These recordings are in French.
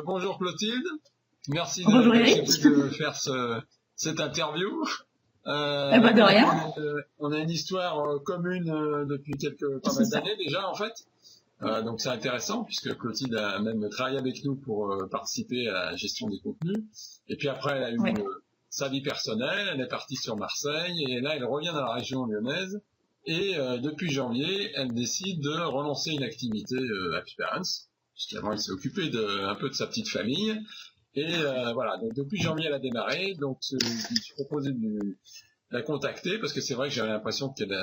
Bonjour Clotilde, merci Bonjour Eric. de faire cette interview. De rien. On a une histoire commune depuis pas mal d'années déjà en fait. Donc c'est intéressant puisque Clotilde a même travaillé avec nous pour participer à la gestion des contenus. Et puis après elle a eu sa vie personnelle, elle est partie sur Marseille et là elle revient dans la région lyonnaise. Et depuis janvier, elle décide de relancer une activité Happy Parents. Puisqu'avant elle s'est occupée un peu de sa petite famille. Et voilà, donc depuis janvier elle a démarré. Donc je me suis proposé de la contacter parce que c'est vrai que j'avais l'impression qu'elle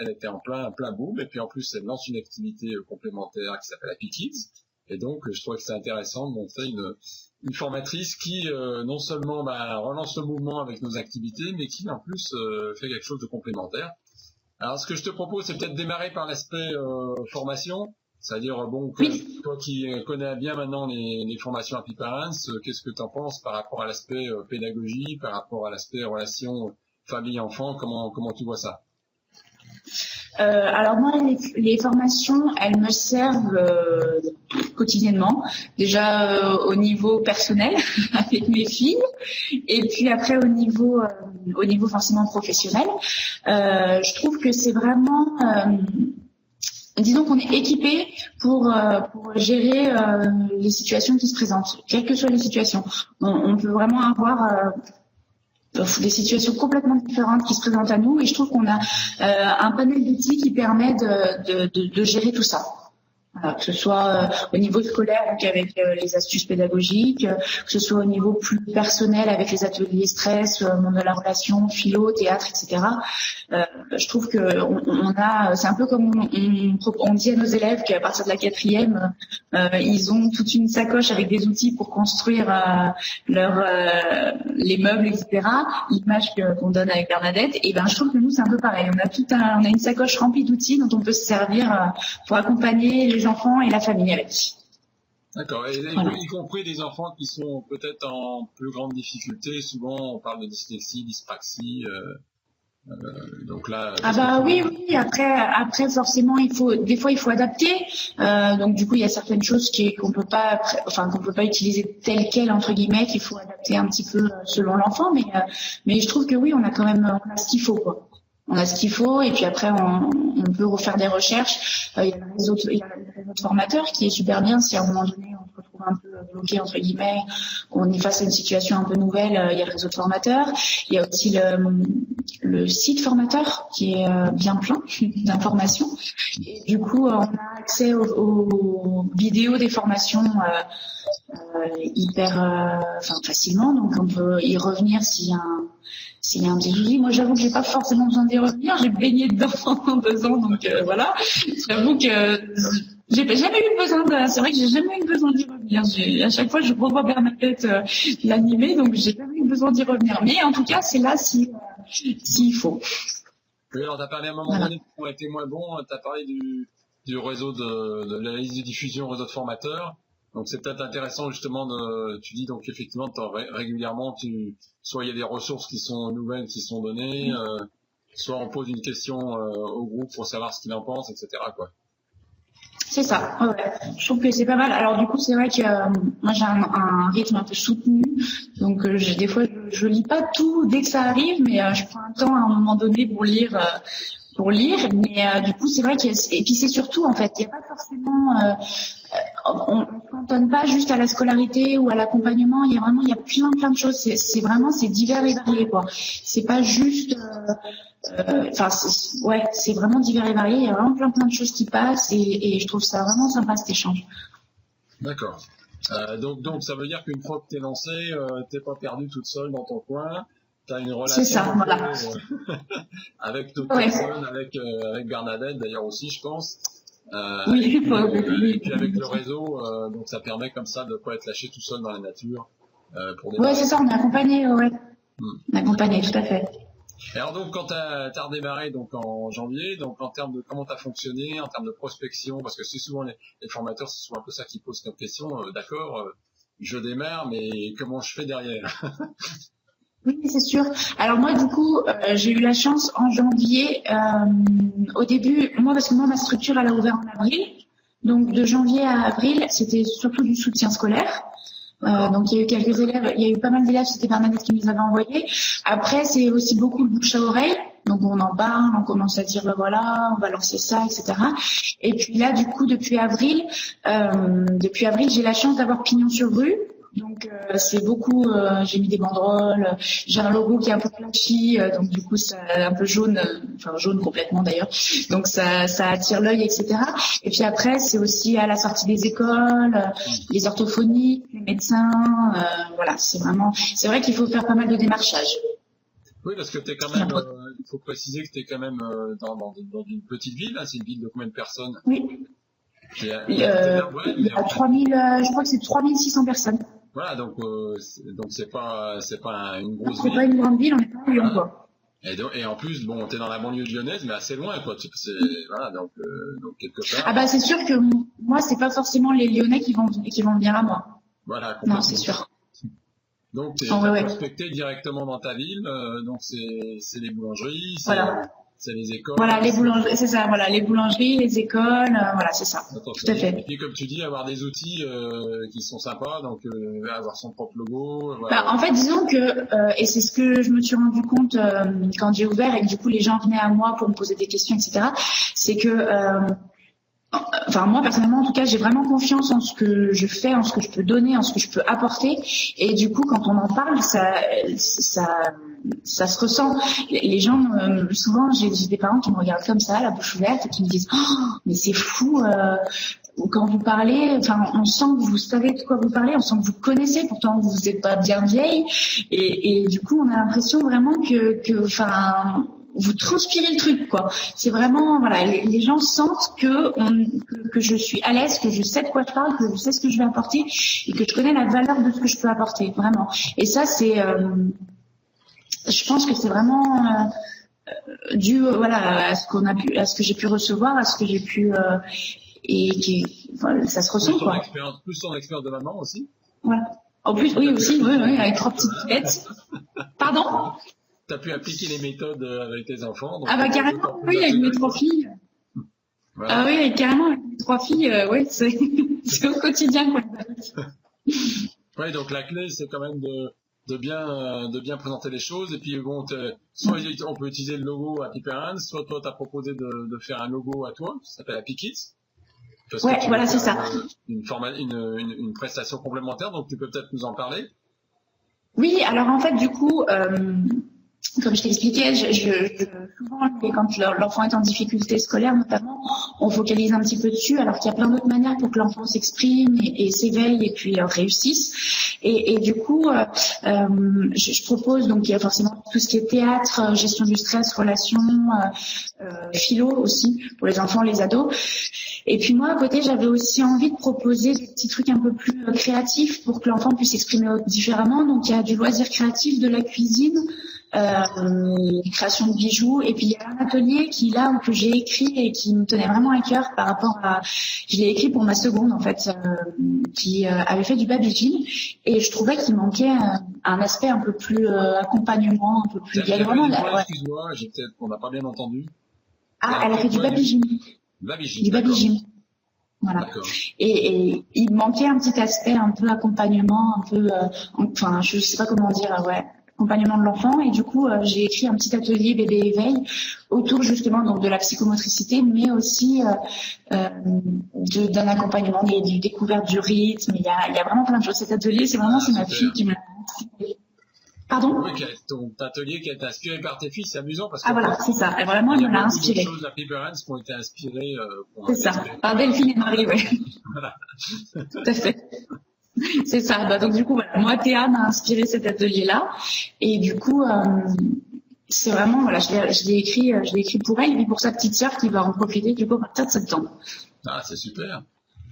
était en plein boom. Et puis en plus elle lance une activité complémentaire qui s'appelle Happy Kids. Et donc je trouvais que c'était intéressant de montrer une formatrice qui non seulement relance le mouvement avec nos activités, mais qui en plus fait quelque chose de complémentaire. Alors ce que je te propose, c'est peut-être démarrer par l'aspect formation. C'est-à-dire, toi qui connais bien maintenant les formations Happy Parents, qu'est-ce que tu en penses par rapport à l'aspect pédagogie, par rapport à l'aspect relation famille-enfant, comment tu vois ça? Alors moi, les formations, elles me servent quotidiennement. Déjà au niveau personnel avec mes filles, et puis après au niveau forcément professionnel. Je trouve que c'est vraiment disons qu'on est équipé pour gérer les situations qui se présentent, quelles que soient les situations. On peut vraiment avoir des situations complètement différentes qui se présentent à nous, et je trouve qu'on a un panel d'outils qui permet de gérer tout ça. Voilà, que ce soit au niveau scolaire, donc avec les astuces pédagogiques, que ce soit au niveau plus personnel avec les ateliers stress, monde de la relation, philo, théâtre, etc. Je trouve que c'est un peu comme on dit à nos élèves qu'à partir de la 4e, ils ont toute une sacoche avec des outils pour construire les meubles, etc. L'image qu'on donne avec Bernadette, et je trouve que nous c'est un peu pareil. On a une sacoche remplie d'outils dont on peut se servir pour accompagner les enfants et la famille avec. D'accord. Et voilà. Y compris des enfants qui sont peut-être en plus grande difficulté. Souvent, on parle de dyslexie, dyspraxie. Donc là. Oui. Après, forcément, des fois, il faut adapter. Donc, du coup, il y a certaines choses qu'on peut pas utiliser telles quelles entre guillemets, qu'il faut adapter un petit peu selon l'enfant. Mais je trouve que oui, on a ce qu'il faut, quoi. On a ce qu'il faut, et puis après on peut refaire des recherches. Il y a le réseau de formateurs qui est super bien si à un moment donné on se retrouve un peu bloqué entre guillemets, qu'on est face à une situation un peu nouvelle. Il y a le réseau de formateurs. Il y a aussi le site formateur qui est bien plein d'informations. Et du coup on a accès aux vidéos des formations facilement, donc on peut y revenir s'il y a un petit souci. Moi, j'avoue que j'ai pas forcément besoin d'y revenir. J'ai baigné dedans pendant 2 ans, donc voilà. J'avoue que c'est vrai que j'ai jamais eu besoin d'y revenir. À chaque fois, je revois Bernadette l'animer, donc j'ai jamais eu besoin d'y revenir. Mais en tout cas, c'est là s'il faut. Oui, alors t'as parlé à un moment donné pour être moins bon. T'as parlé du réseau de la liste de diffusion, réseau de formateurs. Donc c'est peut-être intéressant justement tu dis donc effectivement régulièrement soit il y a des ressources qui sont nouvelles qui sont données, soit on pose une question au groupe pour savoir ce qu'il en pense, etc. quoi. C'est ça. Ouais. Je trouve que c'est pas mal. Alors du coup c'est vrai que moi j'ai un rythme un peu soutenu, donc des fois je lis pas tout dès que ça arrive, mais je prends un temps à un moment donné pour lire. Mais du coup c'est vrai et puis c'est surtout en fait il n'y a pas forcément on ne cantonne pas juste à la scolarité ou à l'accompagnement. Il y a plein de choses. C'est divers et varié, quoi. C'est pas juste. C'est vraiment divers et varié. Il y a vraiment plein de choses qui passent et je trouve ça vraiment sympa cet échange. D'accord. Donc ça veut dire qu'une fois que t'es lancé, t'es pas perdu toute seule dans ton coin. T'as une relation. C'est ça, voilà. Avec d'autres personnes, avec Bernadette d'ailleurs aussi, je pense. Oui, et puis avec le réseau, donc ça permet comme ça de ne pas être lâché tout seul dans la nature. Ouais, c'est ça, on est accompagné, ouais. On est accompagné, tout à fait. Alors donc quand t'as redémarré donc en janvier, donc en termes de comment t'as fonctionné, en termes de prospection, parce que c'est souvent les formateurs, c'est souvent un peu ça qui pose comme question. D'accord, je démarre, mais comment je fais derrière? Oui, c'est sûr. Alors moi, du coup, j'ai eu la chance en janvier, au début, parce que ma structure, elle a ouvert en avril. Donc de janvier à avril, c'était surtout du soutien scolaire. Donc il y a eu quelques élèves, il y a eu pas mal d'élèves, c'était Bernadette qui nous avait envoyé. Après, c'est aussi beaucoup le bouche à oreille. Donc on en parle, on commence à dire ben voilà, on va lancer ça, etc. Et puis là, du coup, depuis avril, j'ai la chance d'avoir pignon sur rue. Donc c'est beaucoup, j'ai mis des banderoles, j'ai un logo qui est un peu flashy, donc du coup c'est un peu jaune, enfin jaune complètement d'ailleurs, donc ça attire l'œil, etc. Et puis après c'est aussi à la sortie des écoles, les orthophonistes, les médecins, voilà, c'est vrai qu'il faut faire pas mal de démarchage. Oui, parce que t'es quand même, il faut préciser que t'es quand même dans une petite ville, hein, c'est une ville de combien de personnes? Oui. Il y a 3000, je crois que c'est 3600 personnes. Voilà, donc c'est pas une grosse ville. C'est pas une grande ville, on n'est pas à Lyon, quoi. Et en plus, bon, t'es dans la banlieue lyonnaise, mais assez loin, quoi. Voilà, donc quelque part. Ah bah c'est sûr que moi, c'est pas forcément les Lyonnais qui vont venir à moi. Voilà. Non, c'est sûr. Donc t'es prospecté directement dans ta ville, donc c'est les boulangeries, c'est les écoles. Voilà, les boulangeries, c'est ça, voilà, les boulangeries, les écoles, voilà, c'est ça. Tout à fait. Et puis comme tu dis, avoir des outils qui sont sympas, donc avoir son propre logo. Voilà. Bah, en fait, disons que, et c'est ce que je me suis rendu compte quand j'ai ouvert et que du coup les gens venaient à moi pour me poser des questions, etc. C'est que enfin moi personnellement en tout cas j'ai vraiment confiance en ce que je fais, en ce que je peux donner, en ce que je peux apporter, et du coup quand on en parle ça se ressent. Les gens souvent j'ai des parents qui me regardent comme ça la bouche ouverte et qui me disent oh, mais c'est fou quand vous parlez, enfin on sent que vous savez de quoi vous parlez, on sent que vous connaissez, pourtant vous n'êtes pas bien vieille, et du coup on a l'impression vraiment que enfin vous transpirez le truc, quoi. C'est vraiment, voilà, les gens sentent que je suis à l'aise, que je sais de quoi je parle, que je sais ce que je vais apporter et que je connais la valeur de ce que je peux apporter, vraiment. Et ça, c'est, je pense que c'est vraiment dû, voilà, à ce que j'ai pu recevoir, à ce que j'ai pu voilà, ça se ressent, quoi. Plus ton expérience de maman aussi. Voilà. En plus, oui, aussi, oui, avec 3 petites bêtes. Pardon? T'as pu appliquer les méthodes avec tes enfants. Donc ah bah carrément, oui, avec mes 3 filles. Voilà. Ah oui, carrément, avec mes 3 filles, oui, c'est au quotidien, quoi. Oui, donc la clé, c'est quand même de bien présenter les choses. Et puis bon, soit on peut utiliser le logo Happy Parents, soit toi t'as proposé de faire un logo à toi, ça s'appelle Happy Kids. Ouais, voilà, c'est ça. Une prestation complémentaire, donc tu peux peut-être nous en parler. Oui, alors en fait, du coup, comme je t'expliquais, souvent, quand l'enfant est en difficulté scolaire notamment, on focalise un petit peu dessus, alors qu'il y a plein d'autres manières pour que l'enfant s'exprime et s'éveille et puis réussisse. Et du coup, je propose, donc il y a forcément tout ce qui est théâtre, gestion du stress, relations, philo aussi pour les enfants, les ados. Et puis moi, à côté, j'avais aussi envie de proposer des petits trucs un peu plus créatifs pour que l'enfant puisse s'exprimer différemment. Donc il y a du loisir créatif, de la cuisine, création de bijoux, et puis il y a un atelier que j'ai écrit et qui me tenait vraiment à cœur par rapport à, je l'ai écrit pour ma seconde en fait, qui avait fait du baby gym, et je trouvais qu'il manquait un aspect un peu plus accompagnement, un peu plus. Il y a vraiment excuse-moi, on n'a pas bien entendu. Ah, elle a fait du baby gym. Du baby gym. Voilà. Et il manquait un petit aspect un peu accompagnement, un peu, enfin, je sais pas comment dire, ouais, accompagnement de l'enfant. Et du coup, j'ai écrit un petit atelier bébé éveil autour justement donc de la psychomotricité, mais aussi d'un accompagnement, des découvertes du rythme. Il y a vraiment plein de choses. Cet atelier, c'est ma fille qui m'a. Pardon? Oui, ton atelier qui a été inspiré par tes filles, c'est amusant parce que. Ah voilà, c'est ça. Et vraiment, elle me l'a inspiré. Il y a beaucoup de choses à Happy Parents qui ont été inspirées. C'est ça. Par Delphine et Marie, oui. Voilà. Tout à fait. C'est ça. Bah, donc du coup, voilà, moi, Théa m'a inspiré cet atelier-là, et du coup, c'est vraiment, voilà, je l'ai écrit pour elle et pour sa petite sœur qui va en profiter du coup à partir de septembre. Ah, c'est super.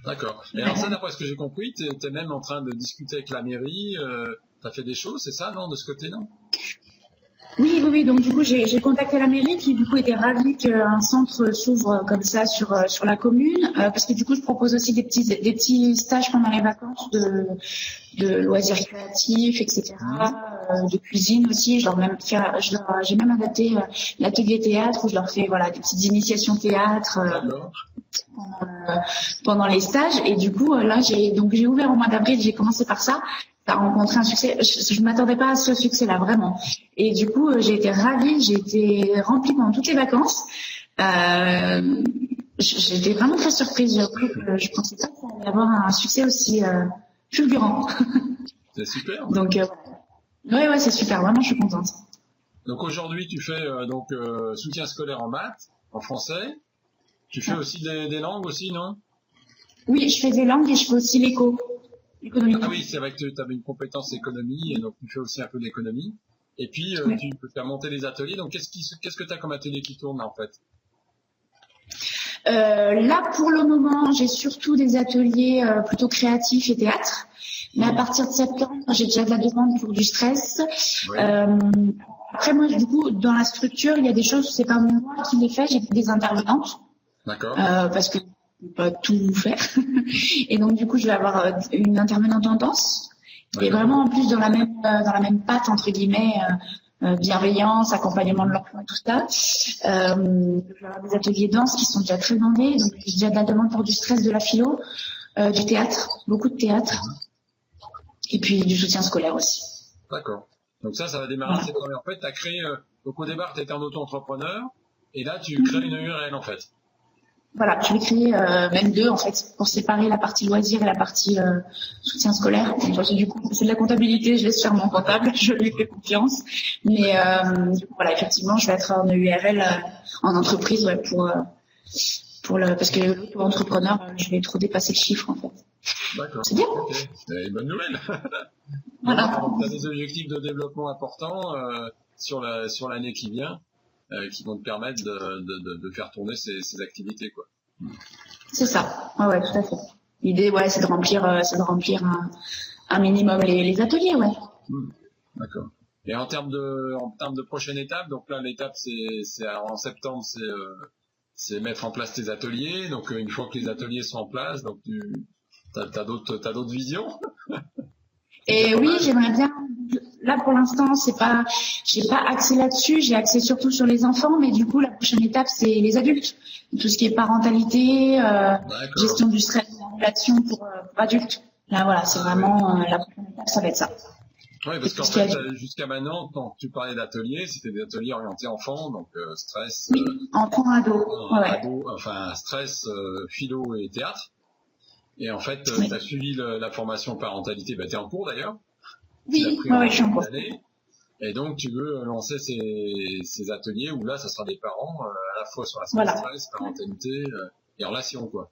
D'accord. Et alors ça, d'après ce que j'ai compris, t'es même en train de discuter avec la mairie. T'as fait des choses, c'est ça, non, de ce côté, non? Oui. Donc du coup, j'ai contacté la mairie qui du coup était ravie qu'un centre s'ouvre comme ça sur la commune, parce que du coup, je propose aussi des petits stages pendant les vacances de loisirs créatifs, etc., de cuisine aussi. J'ai même adapté l'atelier théâtre où je leur fais voilà des petites initiations théâtre. pendant les stages. Et du coup, là, j'ai ouvert au mois d'avril, j'ai commencé par ça. Ça a rencontré un succès. Je m'attendais pas à ce succès-là, vraiment. Et du coup, j'ai été ravie, j'ai été remplie pendant toutes les vacances. J'étais vraiment très surprise. Je pensais pas que ça allait avoir un succès aussi fulgurant. C'est super. Donc, ouais, c'est super. Vraiment, je suis contente. Donc aujourd'hui, tu fais soutien scolaire en maths, en français. Tu fais aussi des langues aussi, non? Oui, je fais des langues et je fais aussi l'économie. Ah oui, c'est vrai que tu avais une compétence économie et donc tu fais aussi un peu d'économie. Et puis tu peux faire monter les ateliers. Donc qu'est-ce que tu as comme atelier qui tourne en fait? Là, pour le moment, j'ai surtout des ateliers plutôt créatifs et théâtre. Mais à partir de septembre, j'ai déjà de la demande pour du stress. Oui. Après, moi, du coup, dans la structure, il y a des choses, c'est pas moi qui les fais, j'ai des intervenantes. D'accord. Parce que je peux pas tout faire. Et donc, du coup, je vais avoir une intervenante en danse. Et vraiment, en plus, dans la même patte, entre guillemets, bienveillance, accompagnement de l'enfant et tout ça. Je vais avoir des ateliers danse qui sont déjà très demandés. Donc, j'ai déjà de la demande pour du stress, de la philo, du théâtre, beaucoup de théâtre. Et puis, du soutien scolaire aussi. D'accord. Donc ça va démarrer cette première. En fait, tu as créé, donc au départ, tu étais un auto-entrepreneur. Et là, tu crées une URL, en fait. Voilà, je vais créer même deux, en fait, pour séparer la partie loisirs et la partie soutien scolaire. Du coup, c'est de la comptabilité, je laisse faire mon comptable, je lui fais confiance. Mais du coup, voilà, effectivement, je vais être en URL en entreprise, ouais, parce que l'auto-entrepreneur, je vais trop dépasser le chiffre, en fait. D'accord. C'est bien. Okay. Bonne nouvelle. Voilà. Tu as des objectifs de développement importants sur l'année qui vient. Qui vont te permettre de faire tourner ces activités, quoi. C'est ça. Ouais, tout à fait. L'idée, ouais, c'est de remplir un minimum les ateliers, ouais. D'accord. Et en termes de prochaine étape, donc là, l'étape, c'est en septembre, c'est mettre en place tes ateliers. Donc, une fois que les ateliers sont en place, donc t'as d'autres visions? Et oui, j'aimerais bien. Là, pour l'instant, j'ai pas axé là-dessus. J'ai axé surtout sur les enfants, mais du coup, la prochaine étape, c'est les adultes. Tout ce qui est parentalité, gestion du stress, régulation pour adultes. Là, voilà, c'est vraiment la prochaine étape, ça va être ça. Oui, parce qu'en fait, jusqu'à maintenant, quand tu parlais d'ateliers, c'était des ateliers orientés enfants, donc stress. Oui, enfants, ados. Ado, enfin, stress, philo et théâtre. Et en fait, tu as suivi la formation parentalité, t'es en cours d'ailleurs. Oui, je suis en cours. Et donc, tu veux lancer ces ateliers où là, ça sera des parents, à la fois sur la stress, parentalité et relation, quoi.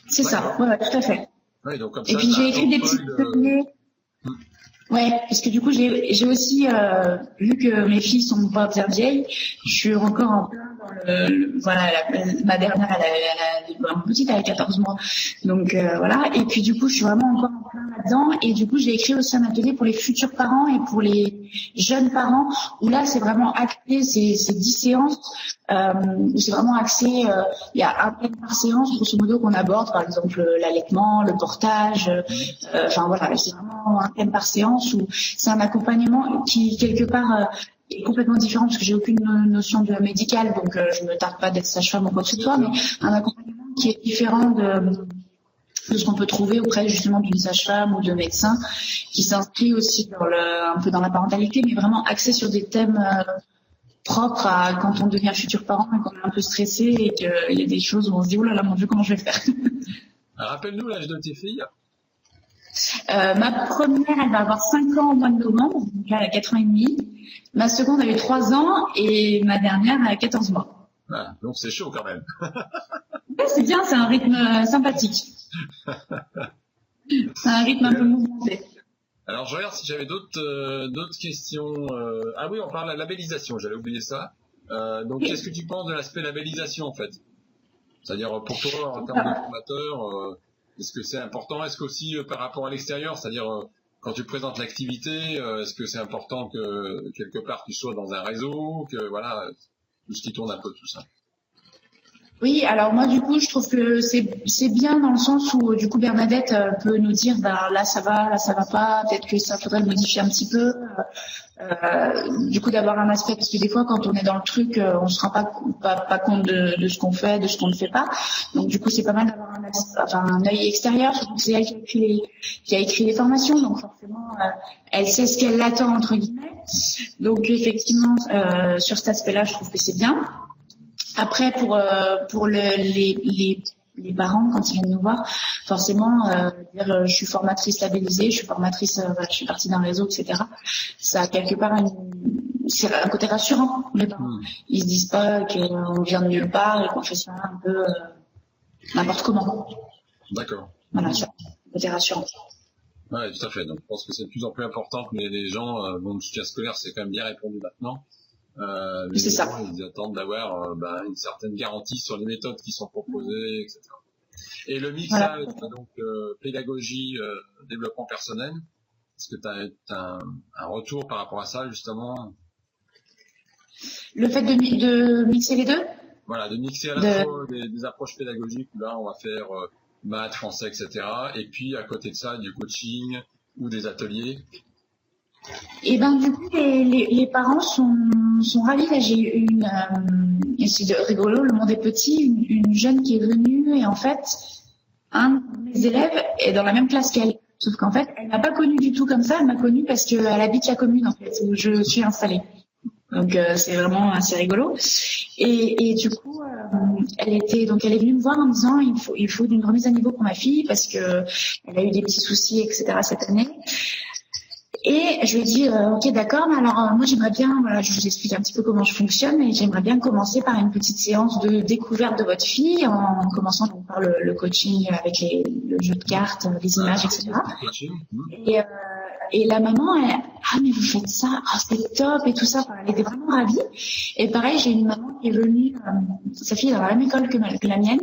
C'est ça, ouais, tout à fait. Ouais, donc, comme et puis, j'ai écrit des petits ateliers. Ouais, parce que du coup, j'ai aussi, vu que mes filles sont pas bien vieilles, je suis encore en plein dans voilà, ma dernière, elle est vraiment petite, elle a 14 mois. Donc, voilà. Et puis, du coup, je suis vraiment encore en plein là-dedans. Et du coup, j'ai écrit aussi un atelier pour les futurs parents et pour les jeunes parents, où là, c'est vraiment axé, c'est 10 séances, où c'est vraiment axé, il y a un thème par séance, grosso modo, qu'on aborde, par exemple, l'allaitement, le portage, enfin, voilà, c'est vraiment un thème par séance où c'est un accompagnement qui, quelque part, est complètement différent parce que j'ai aucune notion de médical, donc je me tarde pas d'être sage-femme ou quoi que ce soit, mais un accompagnement qui est différent de ce qu'on peut trouver auprès justement d'une sage-femme ou de médecin, qui s'inscrit aussi un peu dans la parentalité, mais vraiment axé sur des thèmes propres à quand on devient futur parent et qu'on est un peu stressé et qu'il y a des choses où on se dit oh là là mon Dieu, comment je vais faire. Rappelle-nous l'âge de tes filles. Ma première, elle va avoir 5 ans au mois de novembre, donc là, elle a 4 ans et demi. Ma seconde, elle a 3 ans et ma dernière, elle a 14 mois. Ah, donc c'est chaud quand même. Ouais, c'est bien, c'est un rythme sympathique. C'est un rythme un peu mouvementé. Alors, je regarde si j'avais d'autres questions. Ah oui, on parle de la labellisation, j'allais oublier ça. Donc, qu'est-ce que tu penses de l'aspect labellisation, en fait? C'est-à-dire, pour toi, en termes de formateur, est-ce que c'est important? Est-ce qu'aussi, par rapport à l'extérieur, c'est-à-dire, quand tu présentes l'activité, est-ce que c'est important que, quelque part, tu sois dans un réseau, que, voilà, tout ce qui tourne un peu, tout ça? Oui, alors moi du coup je trouve que c'est bien dans le sens où du coup Bernadette peut nous dire bah là ça va pas, peut-être que ça faudrait le modifier un petit peu. Du coup d'avoir un aspect parce que des fois quand on est dans le truc on se rend pas compte de ce qu'on fait, de ce qu'on ne fait pas. Donc du coup c'est pas mal d'avoir un œil extérieur. Surtout que c'est elle qui a écrit les formations, donc forcément elle sait ce qu'elle attend entre guillemets. Donc effectivement sur cet aspect-là je trouve que c'est bien. Après, pour les parents, quand ils viennent nous voir, forcément, dire je suis formatrice labellisée, je suis formatrice, je suis partie d'un réseau, etc. Ça a quelque part c'est un côté rassurant. Les parents, ils se disent pas qu'on vient de nulle part et qu'on fait ça un peu n'importe comment. D'accord. Voilà, c'est un côté rassurant. Ouais, tout à fait. Donc, je pense que c'est de plus en plus important que les gens, bon, le soutien scolaire, c'est quand même bien répondu maintenant. Mais c'est ça. Ils attendent d'avoir une certaine garantie sur les méthodes qui sont proposées, etc. Et le mix, Voilà. donc pédagogie, développement personnel. Est-ce que tu as un retour par rapport à ça, justement? Le fait de mixer les deux? Voilà, de mixer à la fois des approches pédagogiques, où là, on va faire maths, français, etc. Et puis, à côté de ça, du coaching ou des ateliers. Et ben du coup les parents sont ravis. Là j'ai eu et c'est rigolo, le monde est petit, une jeune qui est venue et en fait un de mes élèves est dans la même classe qu'elle. Sauf qu'en fait elle m'a pas connue du tout comme ça, elle m'a connue parce qu'elle habite la commune en fait où je suis installée. Donc c'est vraiment assez rigolo. Et du coup elle est venue me voir en me disant il faut une remise à niveau pour ma fille parce que elle a eu des petits soucis etc cette année. Et je lui ai dit, ok, d'accord, mais alors moi j'aimerais bien, voilà, je vous explique un petit peu comment je fonctionne, et j'aimerais bien commencer par une petite séance de découverte de votre fille, en commençant donc par le coaching avec le jeu de cartes, les images, etc. Et la maman, elle, ah mais vous faites ça, ah c'est top et tout ça, enfin, elle était vraiment ravie. Et pareil, j'ai une maman qui est venue, sa fille est dans la même école que la mienne,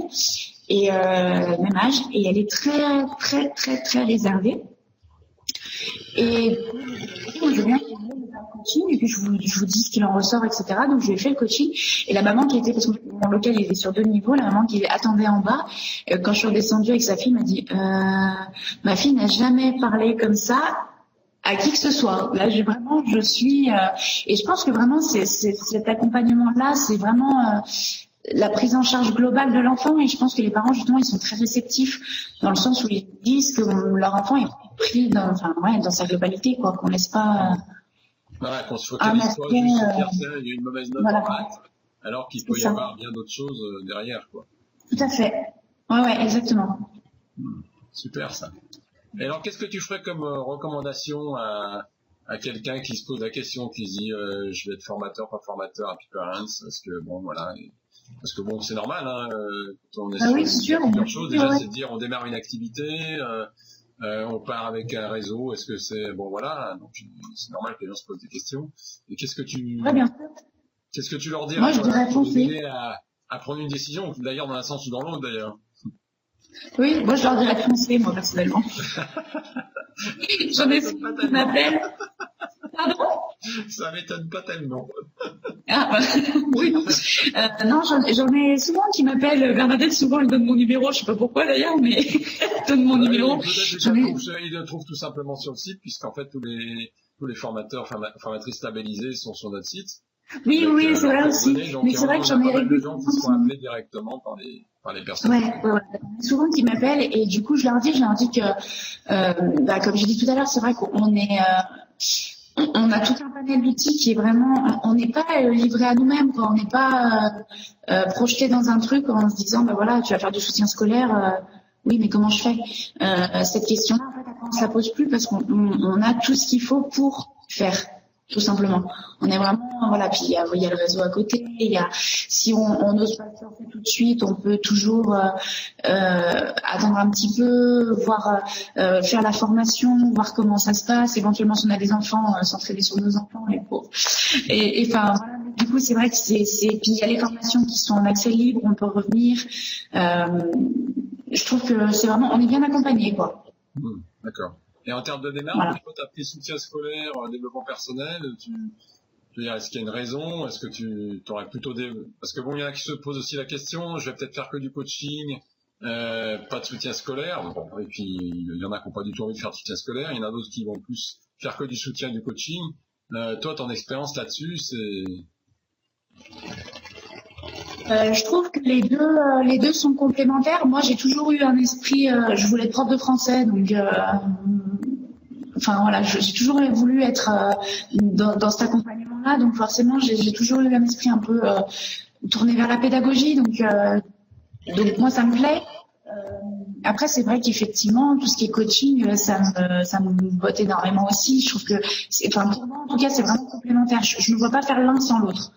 et même âge, et elle est très très très très réservée. Et je viens faire le coaching et puis je vous dis ce qu'il en ressort, etc. Donc je lui ai fait le coaching et la maman qui était, parce que mon local il était sur 2 niveaux, la maman qui attendait en bas, quand je suis redescendue avec sa fille, m'a dit ma fille n'a jamais parlé comme ça à qui que ce soit. Là je suis et je pense que vraiment cet accompagnement là c'est vraiment la prise en charge globale de l'enfant et je pense que les parents justement ils sont très réceptifs dans le sens où ils disent que leur enfant est pris dans sa globalité quoi, qu'on laisse pas voilà, qu'on se focalise pas juste sur dire tiens il y a une mauvaise note en maths alors qu'il peut y avoir bien d'autres choses derrière quoi. Tout à fait. Ouais exactement. Super ça. Et alors qu'est-ce que tu ferais comme recommandation à quelqu'un qui se pose la question, qui se dit je vais être formateur, pas formateur à Piperance, parce que bon voilà, parce que bon c'est normal hein, quand on est sur plusieurs choses, déjà c'est de dire on démarre une activité, on part avec un réseau, est-ce que c'est bon voilà, donc c'est normal que les gens se posent des questions. Et qu'est-ce que tu leur dirais? Moi je dirais pour aider à prendre une décision, d'ailleurs dans un sens ou dans l'autre d'ailleurs. Oui, moi je leur dirais de foncer, moi personnellement. J'en ai souvent qui m'appellent. Pardon? Ça m'étonne pas tellement. Ah, oui. Non, j'en ai souvent qui m'appellent. Bernadette, souvent, elle donne mon numéro. Je sais pas pourquoi d'ailleurs, mais elle donne mon numéro. Ils le trouvent tout simplement sur le site, puisqu'en fait tous les formateurs, formatrices labellisées sont sur notre site. Oui, donc, c'est vrai aussi. Mais c'est vrai que j'en ai pas mal de gens qui sont appelés directement par les personnes. Ouais. Souvent qui m'appellent et du coup je leur dis que, comme j'ai dit tout à l'heure, c'est vrai qu'on est on a tout un panel d'outils qui est vraiment, on n'est pas livré à nous-mêmes, quoi. On n'est pas projeté dans un truc en se disant, voilà, tu vas faire du soutien scolaire. Oui, mais comment je fais? Cette question-là, en fait, on ne se la pose plus parce qu'on a tout ce qu'il faut pour faire. Tout simplement. On est vraiment, voilà, puis il y a le réseau à côté, si on n'ose pas le faire tout de suite, on peut toujours attendre un petit peu, voir faire la formation, voir comment ça se passe, éventuellement si on a des enfants, s'entraider sur nos enfants, les pauvres. Et enfin, voilà, du coup, c'est vrai que puis il y a les formations qui sont en accès libre, on peut revenir. Je trouve que c'est vraiment, on est bien accompagné, quoi. D'accord. Et en termes de démarche, tu as pris soutien scolaire, développement personnel, Je veux dire, est-ce qu'il y a une raison? Est-ce que tu aurais plutôt des... Parce que bon, il y en a qui se posent aussi la question, je vais peut-être faire que du coaching, pas de soutien scolaire. Bon, et puis, il y en a qui n'ont pas du tout envie de faire de soutien scolaire. Il y en a d'autres qui vont plus faire que du soutien et du coaching. Toi, ton expérience là-dessus, c'est... Je trouve que les deux sont complémentaires. Moi, j'ai toujours eu un esprit, je voulais être prof de français, donc enfin voilà, j'ai toujours voulu être dans cet accompagnement-là, donc forcément, j'ai toujours eu un esprit un peu tourné vers la pédagogie, donc moi ça me plaît. Après, c'est vrai qu'effectivement, tout ce qui est coaching, ça me botte énormément aussi. Je trouve que, enfin pour moi en tout cas, c'est vraiment complémentaire. Je ne vois pas faire l'un sans l'autre.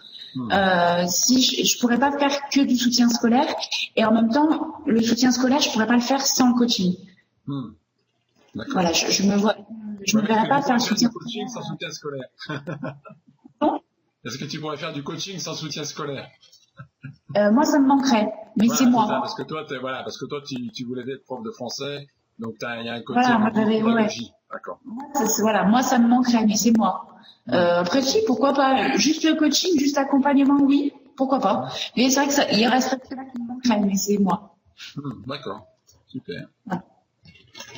Si je pourrais pas faire que du soutien scolaire, et en même temps, le soutien scolaire, je pourrais pas le faire sans le coaching. Voilà, je me verrais pas faire le soutien coaching sans soutien scolaire. Non. Est-ce que tu pourrais faire du coaching sans soutien scolaire? Moi, ça me manquerait, mais voilà, c'est moi. Ça, parce que toi, tu voulais être prof de français, donc il y a un côté voilà, pédagogie. D'accord. Voilà, moi, ça me manquerait, mais c'est moi. Après, si, pourquoi pas? Juste le coaching, juste l'accompagnement, oui, pourquoi pas. Mais c'est vrai que il resterait que là qui me manquerait, mais c'est moi. D'accord, super. Voilà.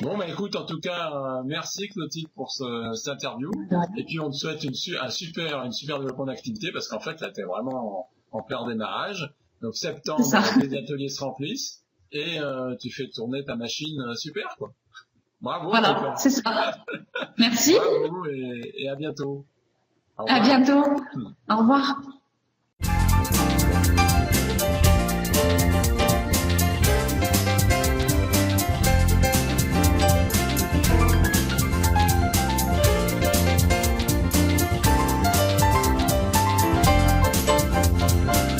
Bon, bah écoute, en tout cas, merci Clotilde pour cette interview. Et puis on te souhaite une super développement d'activité, parce qu'en fait là, t'es vraiment en plein démarrage. Donc septembre, les ateliers se remplissent et tu fais tourner ta machine super, quoi. Bravo. Voilà, c'est ça. Merci. Bravo et à bientôt. À bientôt. Au revoir.